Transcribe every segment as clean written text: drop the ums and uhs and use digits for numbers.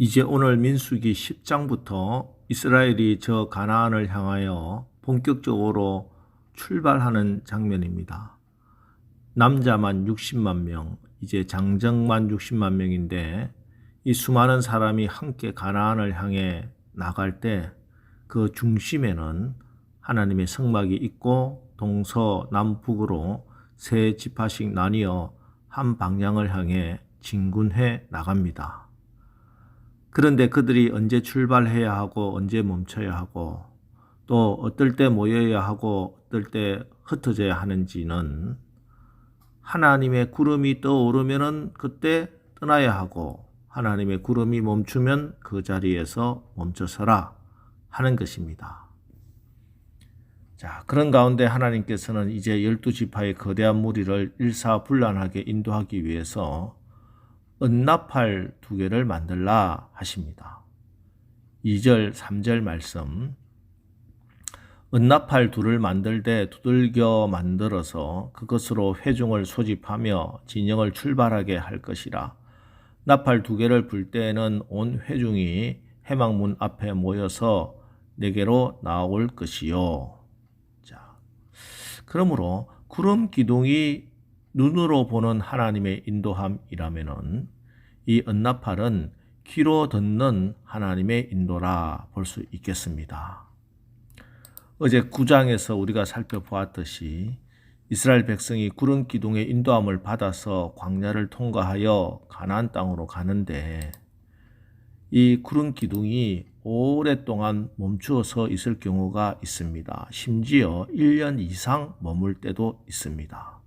이제 오늘 민수기 10장부터 이스라엘이 저 가나안을 향하여 본격적으로 출발하는 장면입니다. 남자만 60만 명, 이제 장정만 60만 명인데 이 수많은 사람이 함께 가나안을 향해 나갈 때 그 중심에는 하나님의 성막이 있고 동서남북으로 세 지파씩 나뉘어 한 방향을 향해 진군해 나갑니다. 그런데 그들이 언제 출발해야 하고 언제 멈춰야 하고 또 어떨 때 모여야 하고 어떨 때 흩어져야 하는지는 하나님의 구름이 떠오르면 그때 떠나야 하고 하나님의 구름이 멈추면 그 자리에서 멈춰서라 하는 것입니다. 자, 그런 가운데 하나님께서는 이제 12지파의 거대한 무리를 일사불란하게 인도하기 위해서 은나팔 2개를 만들라 하십니다. 2절, 3절 말씀. 은나팔 2를 만들되 두들겨 만들어서 그것으로 회중을 소집하며 진영을 출발하게 할 것이라. 나팔 2개를 불 때에는 온 회중이 회막문 앞에 모여서 내게로 나올 것이요. 자, 그러므로 구름 기둥이 눈으로 보는 하나님의 인도함이라면은 이 은나팔은 귀로 듣는 하나님의 인도라 볼 수 있겠습니다. 어제 9장에서 우리가 살펴보았듯이 이스라엘 백성이 구름 기둥의 인도함을 받아서 광야를 통과하여 가나안 땅으로 가는데 이 구름 기둥이 오랫동안 멈추어서 있을 경우가 있습니다. 심지어 1년 이상 머물 때도 있습니다.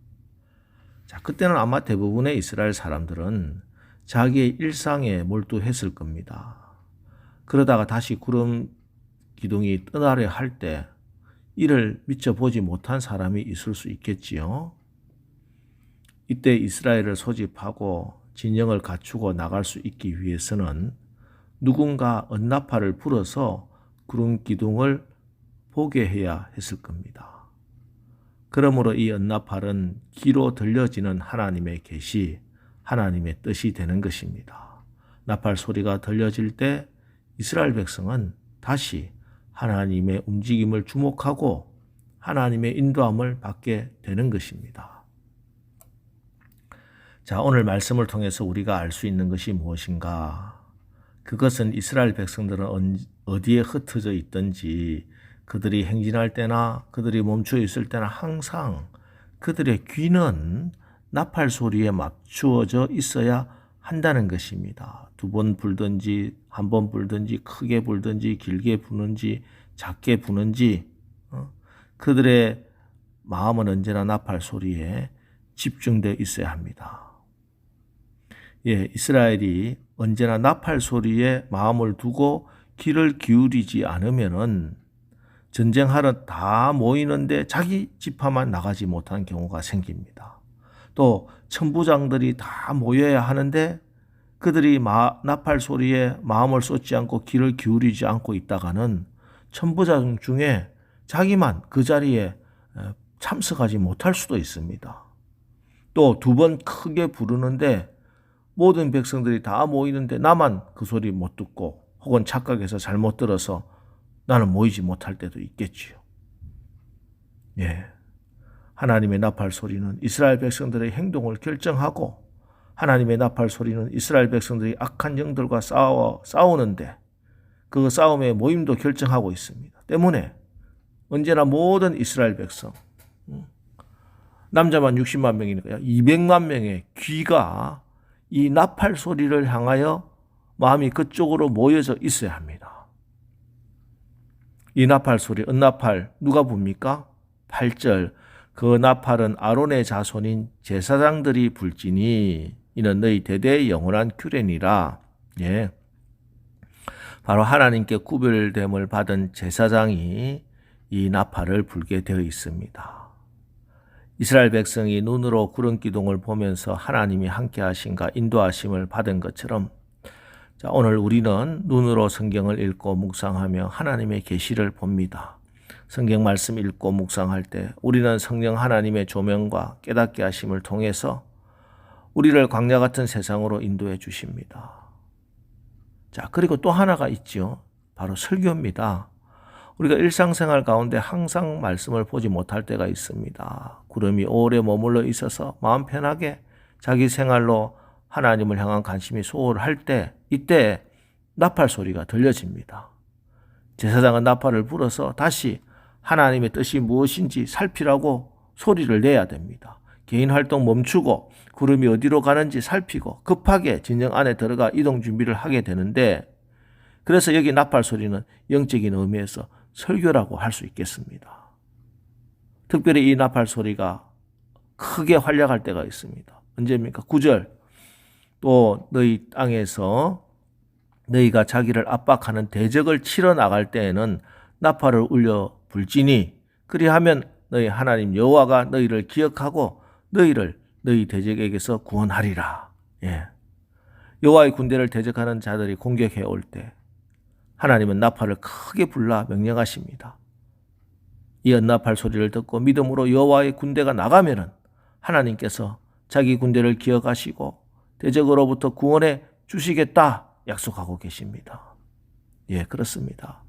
자, 그때는 아마 대부분의 이스라엘 사람들은 자기의 일상에 몰두했을 겁니다. 그러다가 다시 구름 기둥이 떠나려 할 때 이를 미처 보지 못한 사람이 있을 수 있겠지요. 이때 이스라엘을 소집하고 진영을 갖추고 나갈 수 있기 위해서는 누군가 은나팔을 불어서 구름 기둥을 보게 해야 했을 겁니다. 그러므로 이 은나팔은 귀로 들려지는 하나님의 계시, 하나님의 뜻이 되는 것입니다. 나팔 소리가 들려질 때 이스라엘 백성은 다시 하나님의 움직임을 주목하고 하나님의 인도함을 받게 되는 것입니다. 자, 오늘 말씀을 통해서 우리가 알 수 있는 것이 무엇인가? 그것은 이스라엘 백성들은 어디에 흩어져 있든지 그들이 행진할 때나 그들이 멈춰 있을 때나 항상 그들의 귀는 나팔 소리에 맞추어져 있어야 한다는 것입니다. 2번 불든지 1번 불든지 크게 불든지 길게 부는지 작게 부는지 그들의 마음은 언제나 나팔 소리에 집중되어 있어야 합니다. 예, 이스라엘이 언제나 나팔 소리에 마음을 두고 귀를 기울이지 않으면은 전쟁하러 다 모이는데 자기 지파만 나가지 못한 경우가 생깁니다. 또 천부장들이 다 모여야 하는데 그들이 나팔 소리에 마음을 쏟지 않고 귀를 기울이지 않고 있다가는 천부장 중에 자기만 그 자리에 참석하지 못할 수도 있습니다. 또 2번 크게 부르는데 모든 백성들이 다 모이는데 나만 그 소리 못 듣고 혹은 착각해서 잘못 들어서 나는 모이지 못할 때도 있겠지요. 예. 하나님의 나팔 소리는 이스라엘 백성들의 행동을 결정하고 하나님의 나팔 소리는 이스라엘 백성들이 악한 영들과 싸우는데 그 싸움의 모임도 결정하고 있습니다. 때문에 언제나 모든 이스라엘 백성, 남자만 60만 명이니까요. 200만 명의 귀가 이 나팔 소리를 향하여 마음이 그쪽으로 모여져 있어야 합니다. 이 나팔 소리, 은나팔 누가 붑니까? 8절. 그 나팔은 아론의 자손인 제사장들이 불지니 이는 너희 대대의 영원한 규례니라. 예. 바로 하나님께 구별됨을 받은 제사장이 이 나팔을 불게 되어 있습니다. 이스라엘 백성이 눈으로 구름 기둥을 보면서 하나님이 함께 하신가 인도하심을 받은 것처럼 자, 오늘 우리는 눈으로 성경을 읽고 묵상하며 하나님의 계시를 봅니다. 성경 말씀 읽고 묵상할 때 우리는 성령 하나님의 조명과 깨닫게 하심을 통해서 우리를 광야 같은 세상으로 인도해 주십니다. 자, 그리고 또 하나가 있죠. 바로 설교입니다. 우리가 일상생활 가운데 항상 말씀을 보지 못할 때가 있습니다. 구름이 오래 머물러 있어서 마음 편하게 자기 생활로 하나님을 향한 관심이 소홀할 때, 이때 나팔 소리가 들려집니다. 제사장은 나팔을 불어서 다시 하나님의 뜻이 무엇인지 살피라고 소리를 내야 됩니다. 개인 활동 멈추고 구름이 어디로 가는지 살피고 급하게 진영 안에 들어가 이동 준비를 하게 되는데, 그래서 여기 나팔 소리는 영적인 의미에서 설교라고 할 수 있겠습니다. 특별히 이 나팔 소리가 크게 활약할 때가 있습니다. 언제입니까? 9절. 또 너희 땅에서 너희가 자기를 압박하는 대적을 치러 나갈 때에는 나팔을 울려 불지니 그리하면 너희 하나님 여호와가 너희를 기억하고 너희를 너희 대적에게서 구원하리라. 예. 여호와의 군대를 대적하는 자들이 공격해 올 때 하나님은 나팔을 크게 불러 명령하십니다. 이 연나팔 소리를 듣고 믿음으로 여호와의 군대가 나가면은 하나님께서 자기 군대를 기억하시고 대적으로부터 구원해 주시겠다 약속하고 계십니다. 예, 그렇습니다.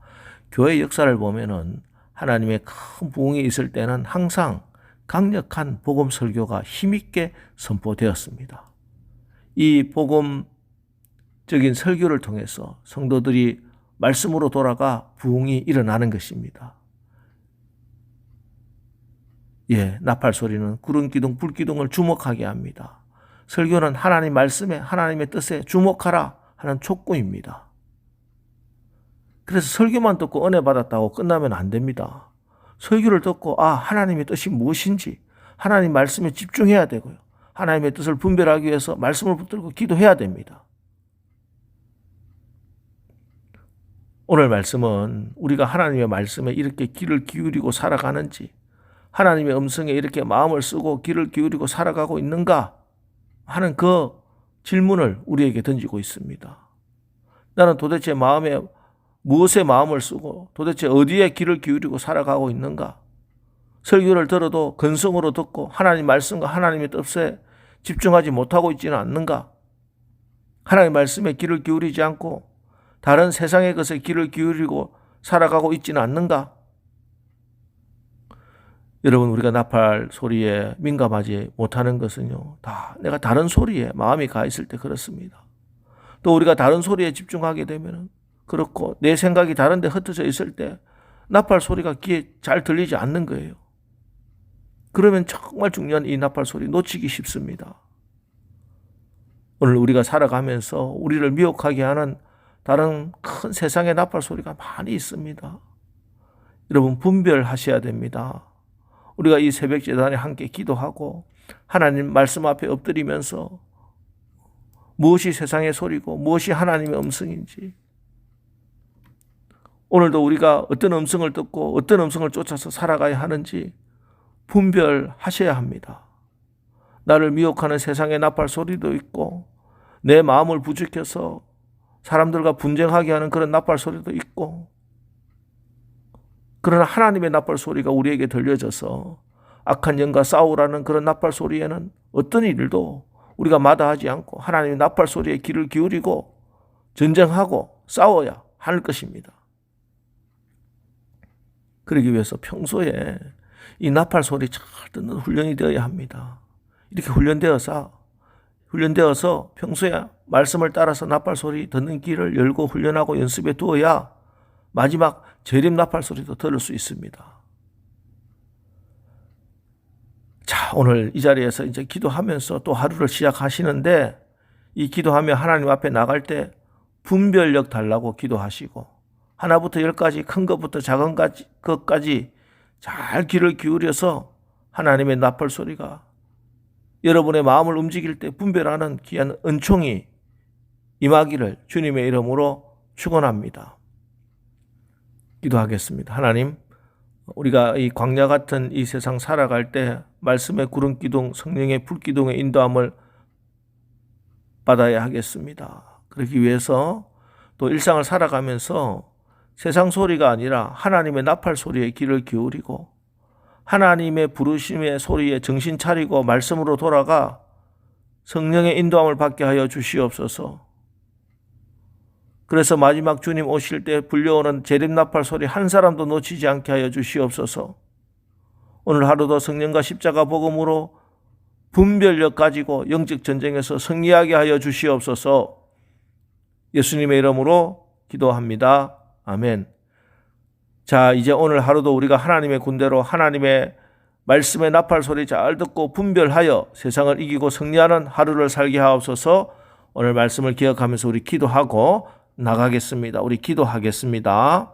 교회 역사를 보면은 하나님의 큰 부흥이 있을 때는 항상 강력한 복음 설교가 힘있게 선포되었습니다. 이 복음적인 설교를 통해서 성도들이 말씀으로 돌아가 부흥이 일어나는 것입니다. 예, 나팔 소리는 구름 기둥, 불 기둥을 주목하게 합니다. 설교는 하나님 말씀에, 하나님의 뜻에 주목하라 하는 촉구입니다. 그래서 설교만 듣고 은혜 받았다고 끝나면 안 됩니다. 설교를 듣고 하나님의 뜻이 무엇인지 하나님 말씀에 집중해야 되고요. 하나님의 뜻을 분별하기 위해서 말씀을 붙들고 기도해야 됩니다. 오늘 말씀은 우리가 하나님의 말씀에 이렇게 귀를 기울이고 살아가는지, 하나님의 음성에 이렇게 마음을 쓰고 귀를 기울이고 살아가고 있는가 하는 그 질문을 우리에게 던지고 있습니다. 나는 도대체 무엇에 마음을 쓰고 도대체 어디에 귀를 기울이고 살아가고 있는가? 설교를 들어도 근성으로 듣고 하나님 말씀과 하나님의 뜻에 집중하지 못하고 있지는 않는가? 하나님 말씀에 귀를 기울이지 않고 다른 세상의 것에 귀를 기울이고 살아가고 있지는 않는가? 여러분, 우리가 나팔 소리에 민감하지 못하는 것은요, 다 내가 다른 소리에 마음이 가 있을 때 그렇습니다. 또 우리가 다른 소리에 집중하게 되면 그렇고 내 생각이 다른 데 흩어져 있을 때 나팔 소리가 귀에 잘 들리지 않는 거예요. 그러면 정말 중요한 이 나팔 소리 놓치기 쉽습니다. 오늘 우리가 살아가면서 우리를 미혹하게 하는 다른 큰 세상의 나팔 소리가 많이 있습니다. 여러분, 분별하셔야 됩니다. 우리가 이 새벽 제단에 함께 기도하고 하나님 말씀 앞에 엎드리면서 무엇이 세상의 소리고 무엇이 하나님의 음성인지, 오늘도 우리가 어떤 음성을 듣고 어떤 음성을 쫓아서 살아가야 하는지 분별하셔야 합니다. 나를 미혹하는 세상의 나팔 소리도 있고 내 마음을 부추겨서 사람들과 분쟁하게 하는 그런 나팔 소리도 있고, 그러나 하나님의 나팔 소리가 우리에게 들려져서 악한 영과 싸우라는 그런 나팔 소리에는 어떤 일도 우리가 마다하지 않고 하나님의 나팔 소리에 귀를 기울이고 전쟁하고 싸워야 할 것입니다. 그러기 위해서 평소에 이 나팔 소리 잘 듣는 훈련이 되어야 합니다. 이렇게 훈련되어서 평소에 말씀을 따라서 나팔 소리 듣는 귀를 열고 훈련하고 연습해 두어야 마지막 재림 나팔 소리도 들을 수 있습니다. 자, 오늘 이 자리에서 이제 기도하면서 또 하루를 시작하시는데, 이 기도하며 하나님 앞에 나갈 때 분별력 달라고 기도하시고 하나부터 10까지 큰 것부터 작은 것까지 잘 귀를 기울여서 하나님의 나팔 소리가 여러분의 마음을 움직일 때 분별하는 귀한 은총이 임하기를 주님의 이름으로 축원합니다. 기도하겠습니다. 하나님, 우리가 이 광야 같은 이 세상 살아갈 때 말씀의 구름 기둥, 성령의 불 기둥의 인도함을 받아야 하겠습니다. 그러기 위해서 또 일상을 살아가면서 세상 소리가 아니라 하나님의 나팔 소리에 귀를 기울이고 하나님의 부르심의 소리에 정신 차리고 말씀으로 돌아가 성령의 인도함을 받게 하여 주시옵소서. 그래서 마지막 주님 오실 때 불려오는 재림나팔 소리 한 사람도 놓치지 않게 하여 주시옵소서. 오늘 하루도 성령과 십자가 복음으로 분별력 가지고 영적 전쟁에서 승리하게 하여 주시옵소서. 예수님의 이름으로 기도합니다. 아멘. 자, 이제 오늘 하루도 우리가 하나님의 군대로 하나님의 말씀의 나팔 소리 잘 듣고 분별하여 세상을 이기고 승리하는 하루를 살게 하옵소서. 오늘 말씀을 기억하면서 우리 기도하고 나가겠습니다. 우리 기도하겠습니다.